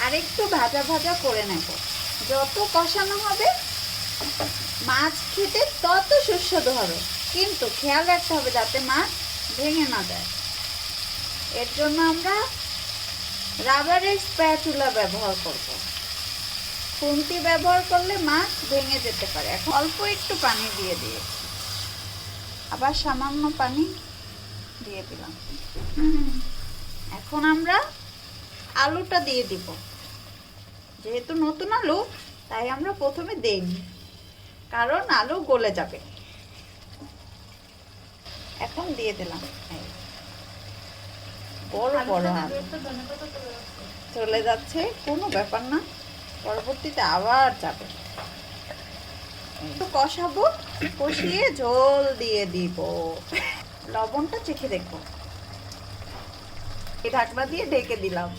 আর একটু ভাজা ভাজা করে নেব। যত কষানো হবে মাছ খেতে তত সুস্বাদু হবে, কিন্তু খেয়াল রাখতে হবে যাতে মাছ ভেঙে না যায়। এর জন্য আমরা রাবারের স্প্যাচুলা ব্যবহার করব। খুন্তি ব্যবহার করলে মাছ ভেঙে যেতে পারে। এখন অল্প একটু পানি দিয়ে দিয়েছি, আবার সামান্য পানি দিয়ে দিলাম। এখন আমরা আলুটা দিয়ে দিব। যেহেতু নতুন আলু তাই আমরা প্রথমে দেইনি, কারণ আলু গলে যাবে। এখন দিয়ে দিলাম বড় বড় আলু। চলে যাচ্ছে, কোনো ব্যাপার না, পরবর্তীতে আবার যাবে। তো কষাবো, কষিয়ে ঝোল দিয়ে দিব। লবণটা চেখে দেখবো। এই ঢাকনা দিয়ে ঢেকে দিলাম।